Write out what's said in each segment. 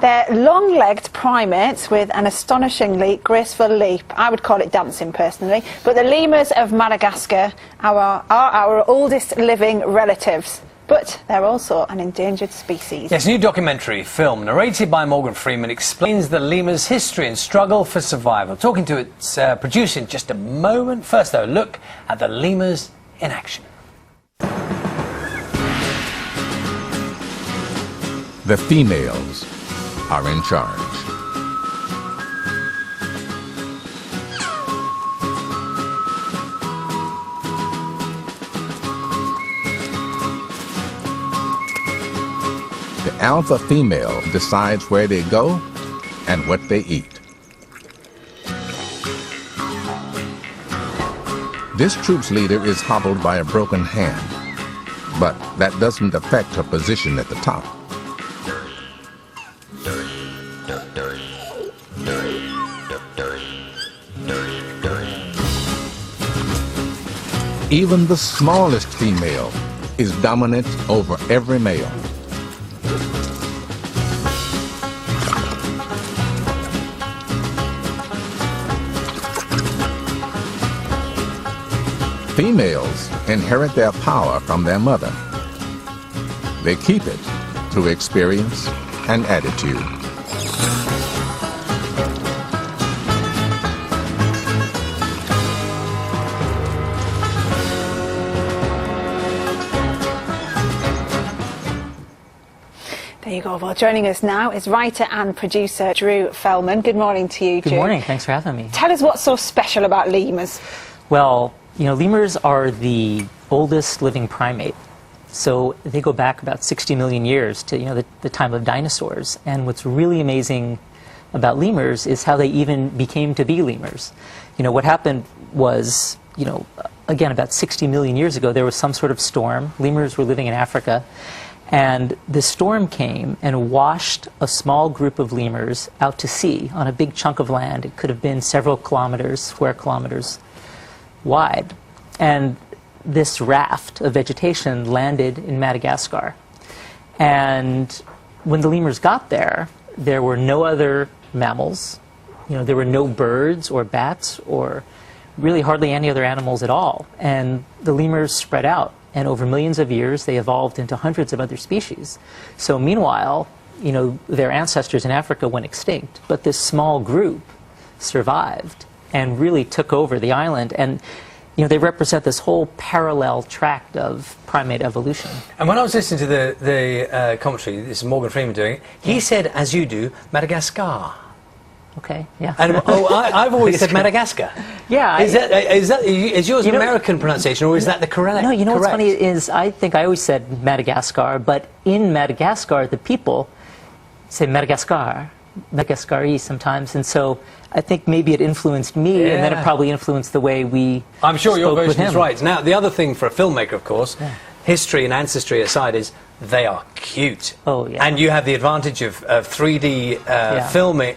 They're long-legged primates with an astonishingly graceful leap. I would call it dancing, personally. But the lemurs of Madagascar are our oldest living relatives. But they're also an endangered species. Yes, a new documentary film narrated by Morgan Freeman explains the lemur's history and struggle for survival. Talking to its producer in just a moment. First, though, look at the lemurs in action. The females are in charge. The alpha female decides where they go and what they eat. This troop's leader is hobbled by a broken hand, but that doesn't affect her position at the top. Even the smallest female is dominant over every male. Females inherit their power from their mother. They keep it through experience and attitude. There you go. Well, joining us now is writer and producer Drew Feldman. Good morning to you, Drew. Good morning. Thanks for having me. Tell us what's so special about lemurs. Well, you know, lemurs are the oldest living primate. So they go back about 60 million years to, the time of dinosaurs. And what's really amazing about lemurs is how they even became to be lemurs. What happened was, again, about 60 million years ago, there was some sort of storm. Lemurs were living in Africa. And the storm came and washed a small group of lemurs out to sea on a big chunk of land. It could have been several kilometers, square kilometers wide. And this raft of vegetation landed in Madagascar. And when the lemurs got there, there were no other mammals. There were no birds or bats or really hardly any other animals at all. And the lemurs spread out. And over millions of years, they evolved into hundreds of other species. So meanwhile, their ancestors in Africa went extinct. But this small group survived and really took over the island. And they represent this whole parallel tract of primate evolution. And when I was listening to the commentary, this is Morgan Freeman doing it, he said, as you do, Madagascar. Okay, yeah. And I've always said Madagascar. Yeah. Is yours an American pronunciation, or is that the correct? No, what's funny is I think I always said Madagascar, but in Madagascar, the people say Madagascar, Madagascari sometimes, and so I think maybe it influenced me, and then it probably influenced the way we I'm sure your spoke version with is him. right. Now, the other thing for a filmmaker, of course, history and ancestry aside, is they are cute. Oh, yeah. And you have the advantage of 3D filming,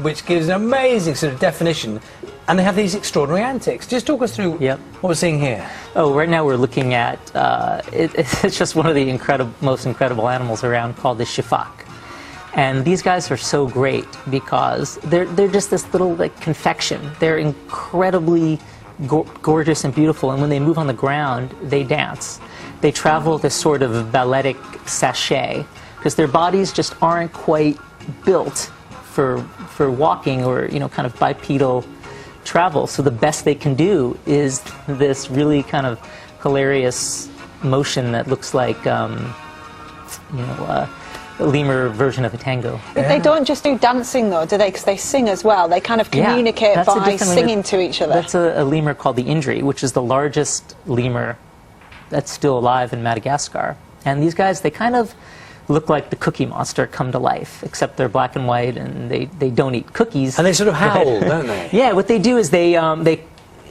which gives an amazing sort of definition. And they have these extraordinary antics. Just talk us through what we're seeing here. Oh, right now we're looking at, it's just one of the most incredible animals around called the shifak. And these guys are so great because they're just this little confection. They're incredibly gorgeous and beautiful, and when they move on the ground, they dance. They travel this sort of balletic sachet because their bodies just aren't quite built for walking or kind of bipedal travel. So the best they can do is this really kind of hilarious motion that looks like a lemur version of a tango. But they don't just do dancing, though, do they? Because they sing as well. They kind of communicate by singing to each other. That's a lemur called the Indri, which is the largest lemur that's still alive in Madagascar. And these guys, they kind of look like the Cookie Monster come to life, except they're black and white and they don't eat cookies. And they sort of howl, don't they? Yeah, what they do is they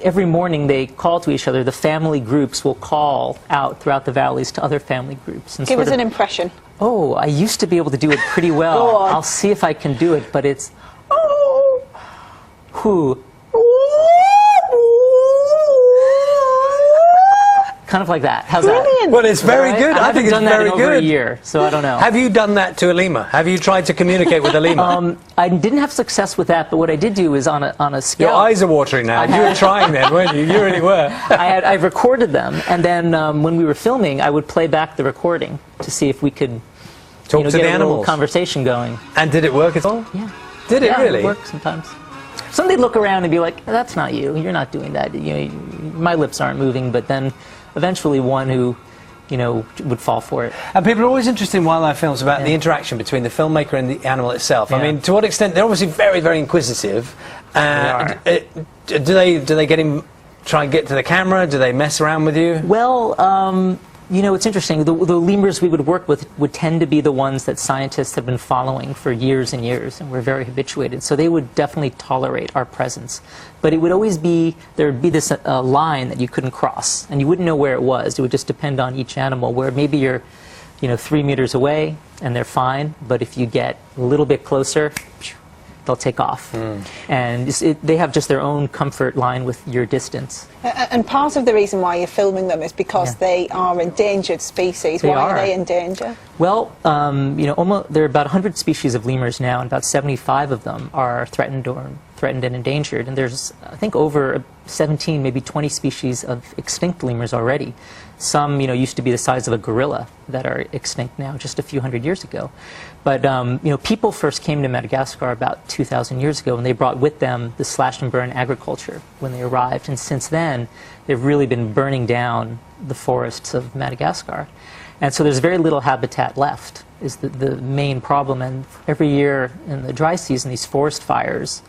every morning they call to each other. The family groups will call out throughout the valleys to other family groups. And give us an impression. Oh, I used to be able to do it pretty well. I'll see if I can do it, but it's kind of like that. How's Brilliant. Well, it's very that? good. I think haven't it's done that very in over a good. year, so I don't know. Have you done that to a lemur? Have you tried to communicate with a lemur? I didn't have success with that, but what I did do is on a scale. Your eyes are watering now. You were trying then, weren't you? You really were. I recorded them, and then when we were filming, I would play back the recording to see if we could Talk to get the a little animals. conversation going. And did it work at all? Yeah. Did it Yeah, really? It works sometimes. Some they'd look around and be like, "That's not you. You're not doing that. My lips aren't moving." But then, eventually, one who, would fall for it. And people are always interested in wildlife films about the interaction between the filmmaker and the animal itself. I Yeah. mean, to what extent they're obviously very, very inquisitive. are. Do they try and get to the camera? Do they mess around with you? Well, it's interesting. The lemurs we would work with would tend to be the ones that scientists have been following for years and years, and we're very habituated. So they would definitely tolerate our presence. But it would always be, there would be this line that you couldn't cross, and you wouldn't know where it was. It would just depend on each animal, where maybe you're 3 meters away, and they're fine, but if you get a little bit closer, they'll take off. And they have just their own comfort line with your distance. And part of the reason why you're filming them is because Yeah. they are endangered species. They Why are are. they in danger? Well, there are about 100 species of lemurs now, and about 75 of them are threatened and endangered. And there's, I think, over 17, maybe 20 species of extinct lemurs already. Some, used to be the size of a gorilla that are extinct now, just a few hundred years ago. But, people first came to Madagascar about 2,000 years ago, and they brought with them the slash and burn agriculture when they arrived. And since then, they've really been burning down the forests of Madagascar. And so there's very little habitat left, is the main problem. And every year in the dry season, these forest fires,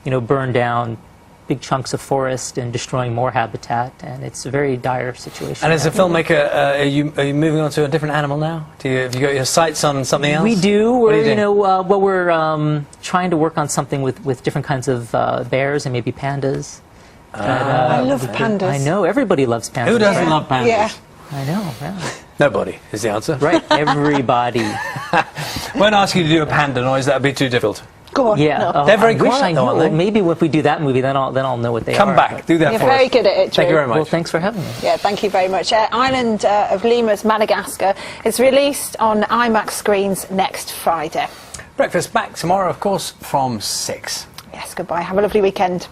burn down big chunks of forest and destroying more habitat, and it's a very dire situation. And as a filmmaker, are you moving on to a different animal now? Have you got your sights on something else? We do. What are We're, you doing? we're trying to work on something with different kinds of bears and maybe pandas. I love pandas. I know, everybody loves pandas. Who doesn't right? love pandas? Yeah. I know, yeah. Nobody is the answer. Right, everybody. Won't ask you to do a panda noise, that would be too difficult. Go on. Yeah, No. They're very I wish quiet I though, knew. aren't they? Maybe if we do that movie, then I'll know what they are. Come back, do that You're for very us. good at it, Thank you Drew. very much. Well, thanks for having me. Yeah, thank you very much. Island of Lemurs, Madagascar is released on IMAX screens next Friday. Breakfast back tomorrow, of course, from 6. Yes, goodbye. Have a lovely weekend.